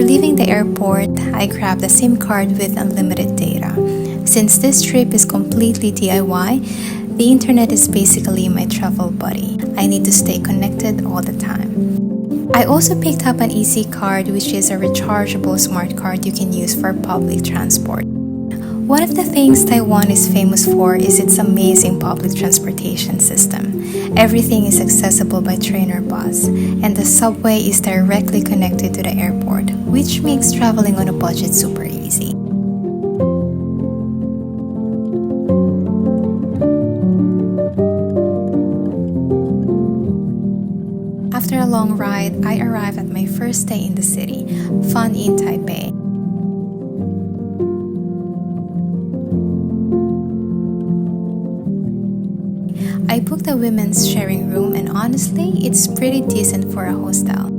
leaving the airport, I grabbed a SIM card with unlimited data. Since this trip is completely DIY, the internet is basically my travel buddy. I need to stay connected all the time. I also picked up an Easy Card, which is a rechargeable smart card you can use for public transport. One of the things Taiwan is famous for is its amazing public transportation system. Everything is accessible by train or bus, and the subway is directly connected to the airport, which makes traveling on a budget super easy. After a long ride, I arrived at my first day in the city, Fun Inn Taipei. I booked a women's sharing room, and honestly, it's pretty decent for a hostel.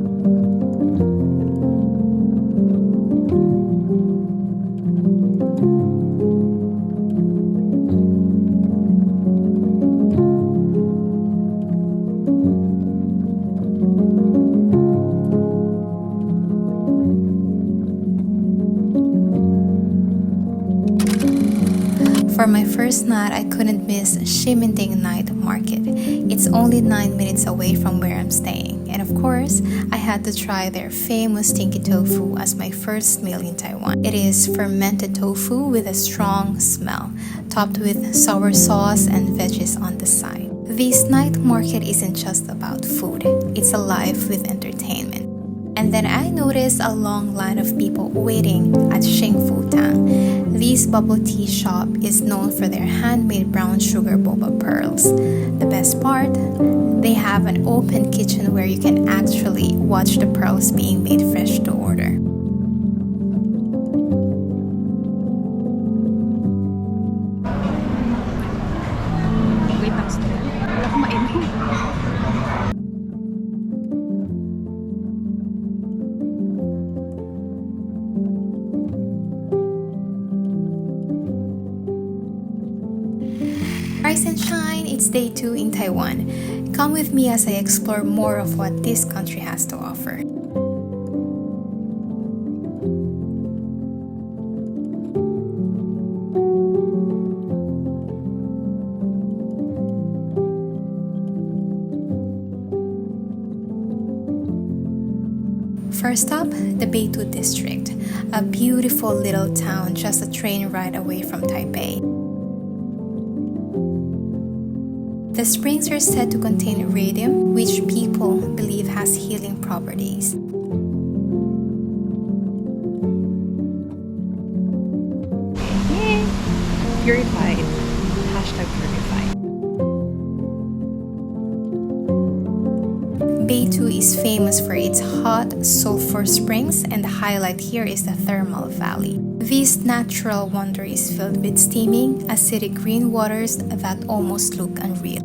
For my first night, I couldn't miss Ximending night market. It's only 9 minutes away from where I'm staying. And of course, I had to try their famous stinky tofu as my first meal in Taiwan. It is fermented tofu with a strong smell, topped with sour sauce and veggies on the side. This night market isn't just about food, it's alive with entertainment. And then I noticed a long line of people waiting at Tang. This bubble tea shop is known for their handmade brown sugar boba pearls. The best part, they have an open kitchen where you can actually watch the pearls being made fresh to order. Rise and shine, it's day 2 in Taiwan. Come with me as I explore more of what this country has to offer. First up, the Beitou district, a beautiful little town just a train ride away from Taipei. The springs are said to contain radium, which people believe has healing properties. Yay! Purified. #purified. Beitou is famous for its hot sulfur springs, and the highlight here is the thermal valley. This natural wonder is filled with steaming, acidic green waters that almost look unreal.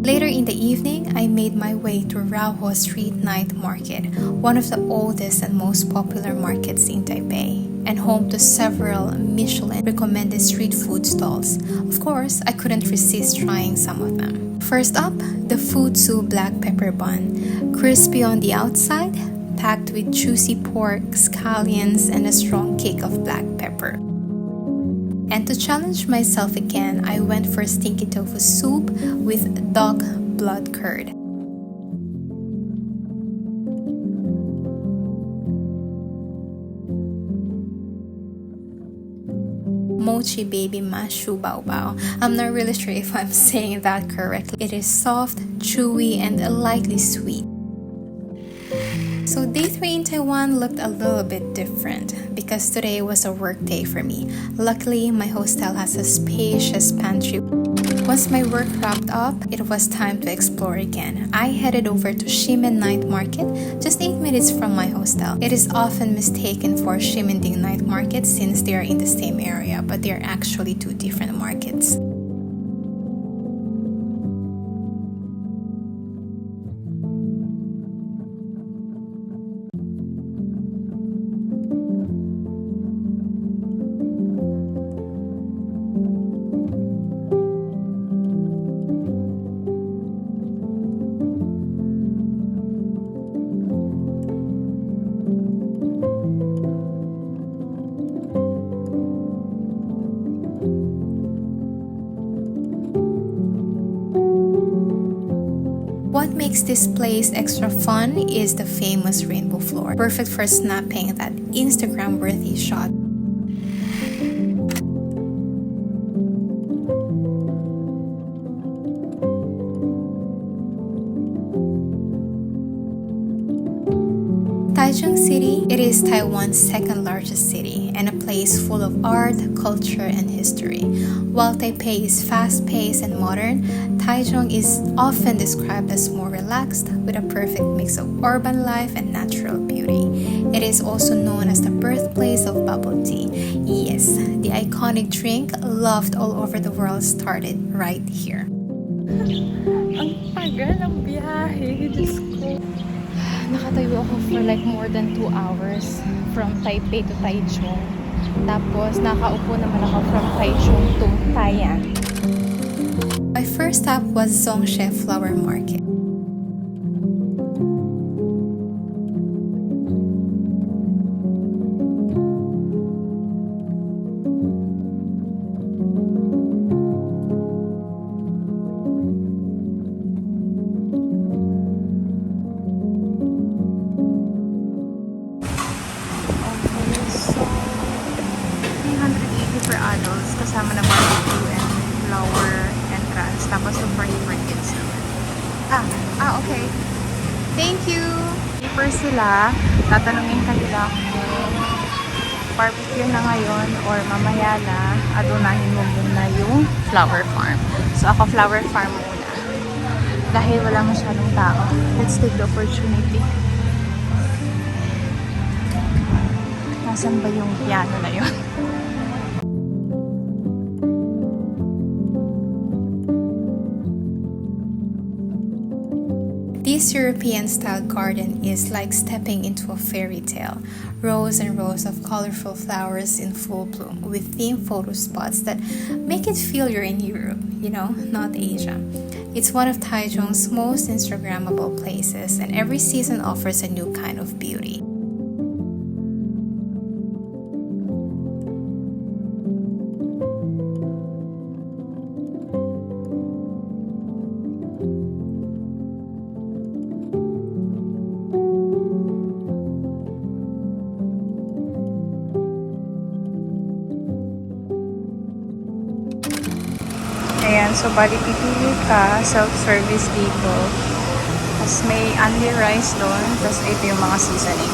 Later in the evening, I made my way to Raohe Street Night Market, one of the oldest and most popular markets in Taipei, and home to several Michelin-recommended street food stalls. Of course, I couldn't resist trying some of them. First up, the Futsu black pepper bun, crispy on the outside, packed with juicy pork, scallions, and a strong kick of black pepper. And to challenge myself again, I went for stinky tofu soup with dog blood curd. Mochi baby mashu bao bao. I'm not really sure if I'm saying that correctly. It is soft, chewy, and lightly sweet. So day 3 in Taiwan looked a little bit different because today was a work day for me. Luckily, my hostel has a spacious pantry. Once my work wrapped up, it was time to explore again. I headed over to Ximen Night Market, just 8 minutes from my hostel. It is often mistaken for Ximending Night Market since they are in the same area, but they are actually 2 different markets. What makes this place extra fun is the famous rainbow floor, perfect for snapping that Instagram-worthy shot. Taichung City, it is Taiwan's second largest city and a place full of art, culture, and history. While Taipei is fast-paced and modern, Taichung is often described as more relaxed with a perfect mix of urban life and natural beauty. It is also known as the birthplace of bubble tea. Yes, the iconic drink loved all over the world started right here. Ang tagal ng biyahe, Diyos ko. Nakatayo ako for like more than 2 hours from Taipei to Taichung. Tapos nakaupo naman ako from Taichung to Taiwan. My first stop was Zhongshe Flower Market. For adults, kasama na barbecue and flower entrance. Tapos for kids naman. Okay. Thank you! Keepers sila. Tatanungin kanila kung barbecue na ngayon or mamaya na. Adunahin mo muna yung flower farm. So ako flower farm muna. Dahil wala masyadong tao. Let's take the opportunity. Nasaan ba yung piano na yun? This European-style garden is like stepping into a fairy tale. Rows and rows of colorful flowers in full bloom with themed photo spots that make it feel you're in Europe, not Asia. It's one of Taichung's most Instagrammable places, and every season offers a new kind of beauty. Ayan, so bali pipili ka, self-service dito. Tapos may only rice doon, tapos ito yung mga seasoning.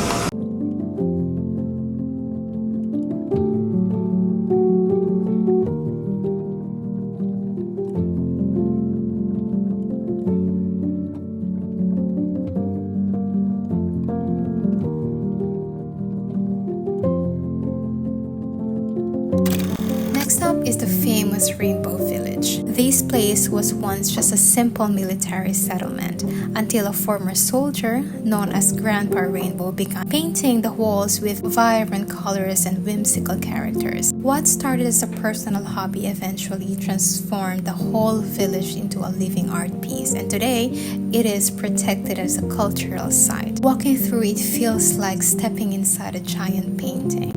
Next up is the famous Rainbow Village. This place was once just a simple military settlement until a former soldier known as Grandpa Rainbow began painting the walls with vibrant colors and whimsical characters. What started as a personal hobby eventually transformed the whole village into a living art piece, and today it is protected as a cultural site. Walking through it feels like stepping inside a giant painting.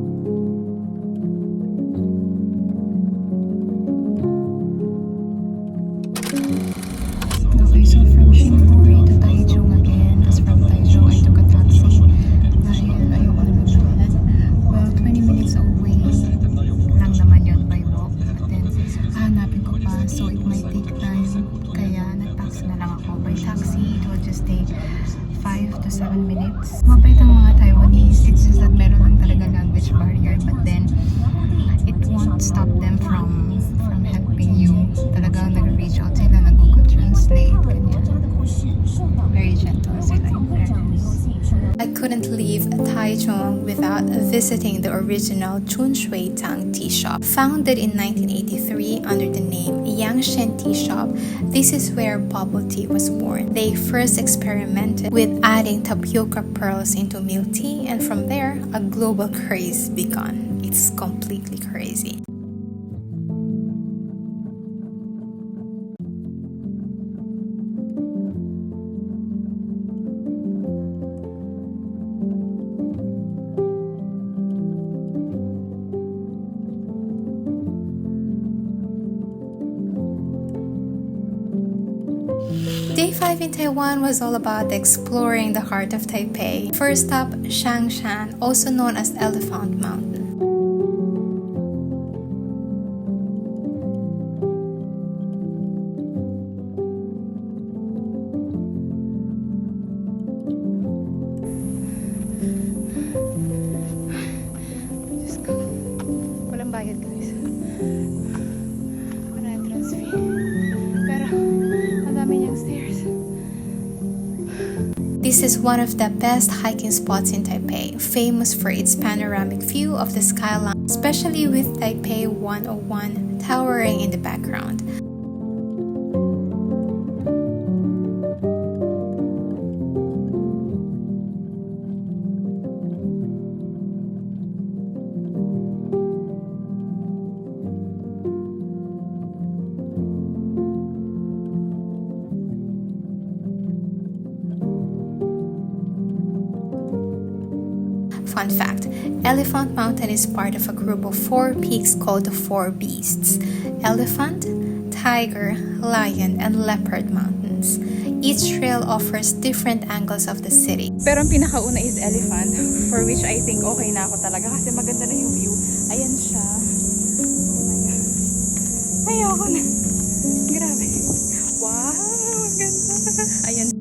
Mabait ang mga Taiwanese. It's just that meron lang talaga language barrier, but then it won't stop them from helping you. Talagang nag-reach out sila, nag-Google Translate, ganyan. Very gentle sila in fairness. I couldn't leave Taichung without visiting the original Chun Tang tea shop. Founded in 1983 under the name Xiangshan Tea Shop, this is where bubble tea was born. They first experimented with adding tapioca pearls into milk tea, and from there, a global craze began. It's completely crazy. Day 5 in Taiwan was all about exploring the heart of Taipei. First up, Xiangshan, also known as Elephant Mountain. Walang bayad, guys. Wala entrance fee. Pero, ang dami niyang stairs. This is one of the best hiking spots in Taipei, famous for its panoramic view of the skyline, especially with Taipei 101 towering in the background. Fun fact, Elephant Mountain is part of a group of 4 peaks called the 4 Beasts: Elephant, Tiger, Lion, and Leopard Mountains. Each trail offers different angles of the city. Pero ang pinakauna is elephant, for which I think okay na ako talaga kasi maganda na yung view. Ayan siya. Oh my God. Ayoko na. Grabe. Wow, ganda. Ayan.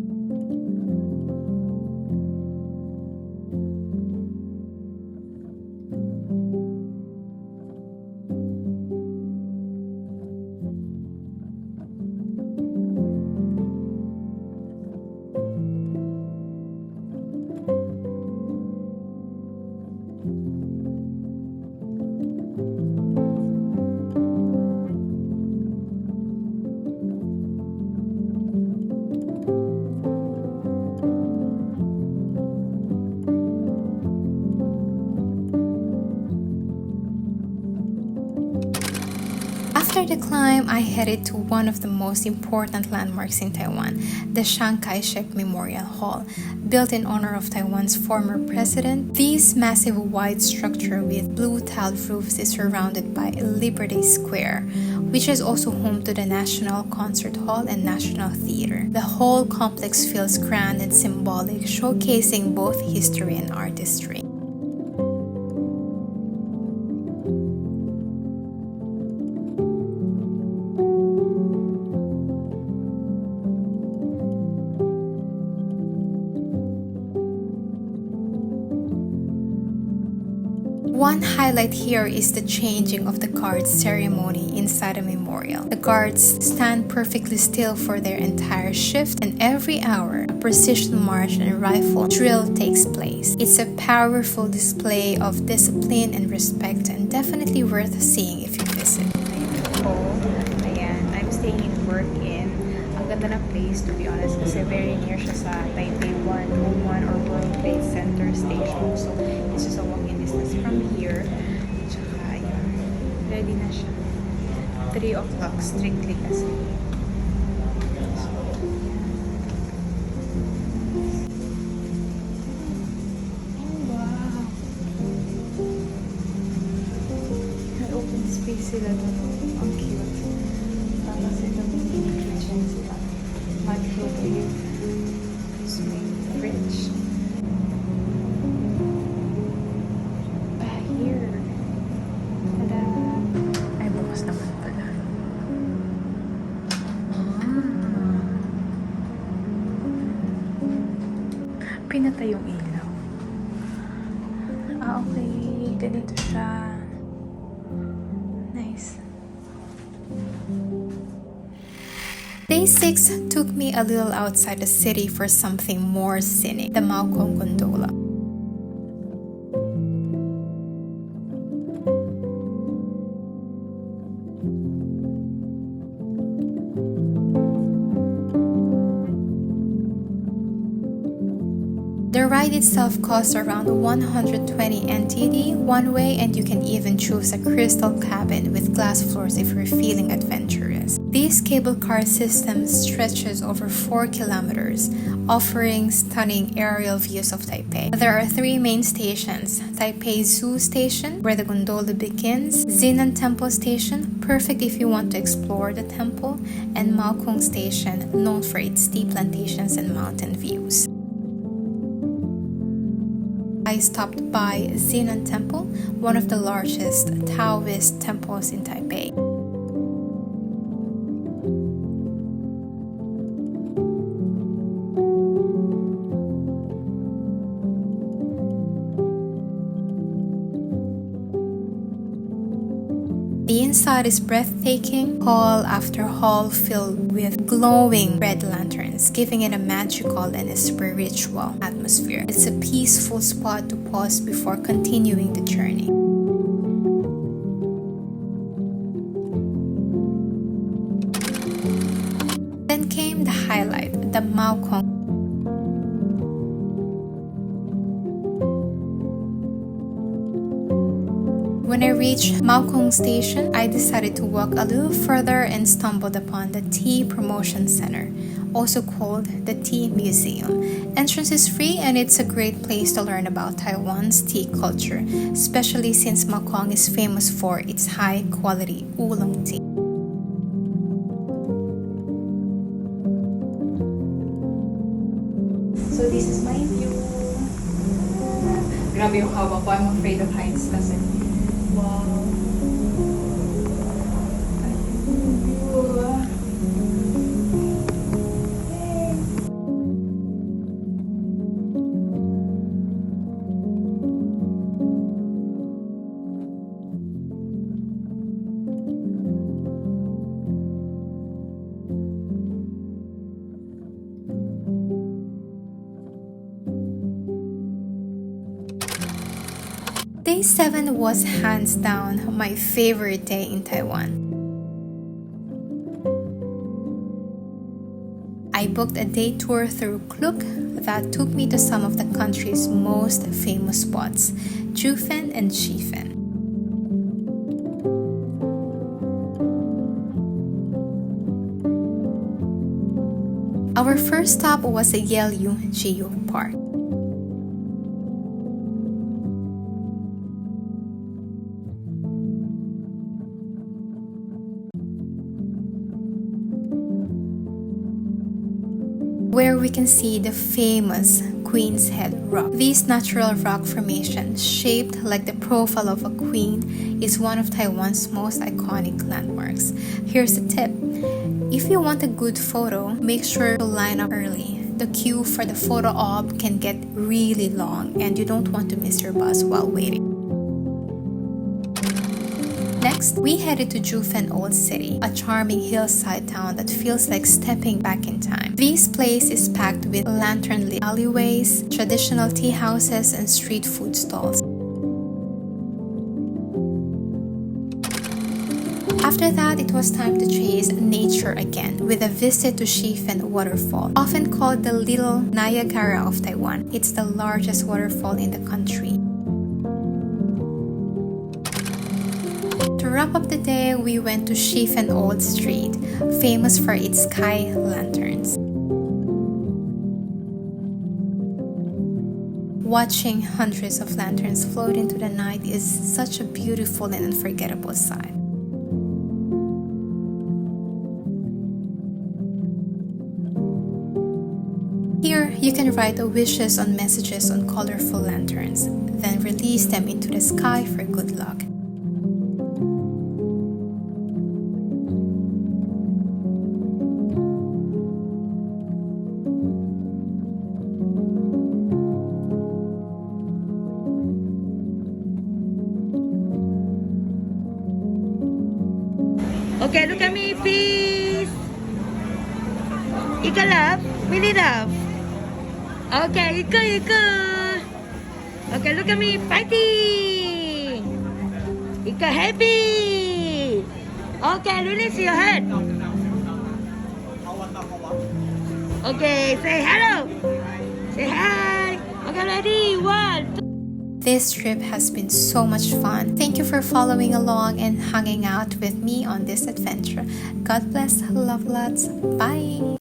After the climb, I headed to one of the most important landmarks in Taiwan, the Kai-Shek Memorial Hall. Built in honor of Taiwan's former president, this massive white structure with blue tiled roofs is surrounded by Liberty Square, which is also home to the National Concert Hall and National Theater. The whole complex feels grand and symbolic, showcasing both history and artistry. One highlight here is the changing of the guards ceremony inside the memorial. The guards stand perfectly still for their entire shift, and every hour, a precision march and rifle drill takes place. It's a powerful display of discipline and respect, and definitely worth seeing if you visit. Ayan, I'm staying in Work Inn. Ang ganda ng place, to be honest, kasi very near siya sa Taipei 101 or World Trade Center Station. So, it's just a walking distance from here. Tsaka, ayun, ready na siya. 3 o'clock, strictly kasi. So, wow! May open space sila doon. Ang cute. Tapos ito mini kitchen sila. Microwave. Tapos may fridge. Here. Tada! Ay, bukas naman pala. Pinatay yung ilaw. Okay. Ganito siya. Nice. Day 6 took me a little outside the city for something more scenic, the Maokong Gondola. The ride itself costs around 120 NTD one way, and you can even choose a crystal cabin with glass floors if you're feeling adventurous. This cable car system stretches over 4 kilometers, offering stunning aerial views of Taipei. There are 3 main stations: Taipei Zoo Station, where the gondola begins, Zhinan Temple Station, perfect if you want to explore the temple, and Maokong Station, known for its tea plantations and mountain views. I stopped by Zhinan Temple, one of the largest Taoist temples in Taipei. The inside is breathtaking, hall after hall filled with glowing red lanterns, giving it a magical and spiritual atmosphere. It's a peaceful spot to pause before continuing the journey. Then came the highlight, the Maokong. When I reached Maokong Station, I decided to walk a little further and stumbled upon the Tea Promotion Center, also called the Tea Museum. Entrance is free and it's a great place to learn about Taiwan's tea culture, especially since Maokong is famous for its high-quality oolong tea. So this is my view. Grabe yung hawak ko. I'm afraid of heights kasi. Wow. Day 7 was hands down my favorite day in Taiwan. I booked a day tour through Klook that took me to some of the country's most famous spots, Jiufen and Shifen. Our first stop was the Yehliu Geopark. Where we can see the famous Queen's Head Rock. This natural rock formation, shaped like the profile of a queen, is one of Taiwan's most iconic landmarks. Here's a tip. If you want a good photo, make sure to line up early. The queue for the photo op can get really long and you don't want to miss your bus while waiting. Next, we headed to Jiufen Old City, a charming hillside town that feels like stepping back in time. This place is packed with lantern-lit alleyways, traditional tea houses, and street food stalls. After that, it was time to chase nature again with a visit to Shihfen Waterfall, often called the Little Niagara of Taiwan. It's the largest waterfall in the country. To wrap up the day, we went to Shifen Old Street, famous for its sky lanterns. Watching hundreds of lanterns float into the night is such a beautiful and unforgettable sight. Here, you can write wishes on messages on colorful lanterns, then release them into the sky for good luck. Okay, look at me, please. Ika love, Willie love. Okay, Ika. Okay, look at me, fighting. Ika happy. Okay, release your head. Okay, say hello. Say hi. Okay, ready, 1, 2. This trip has been so much fun. Thank you for following along and hanging out with me on this adventure. God bless. Love lots. Bye.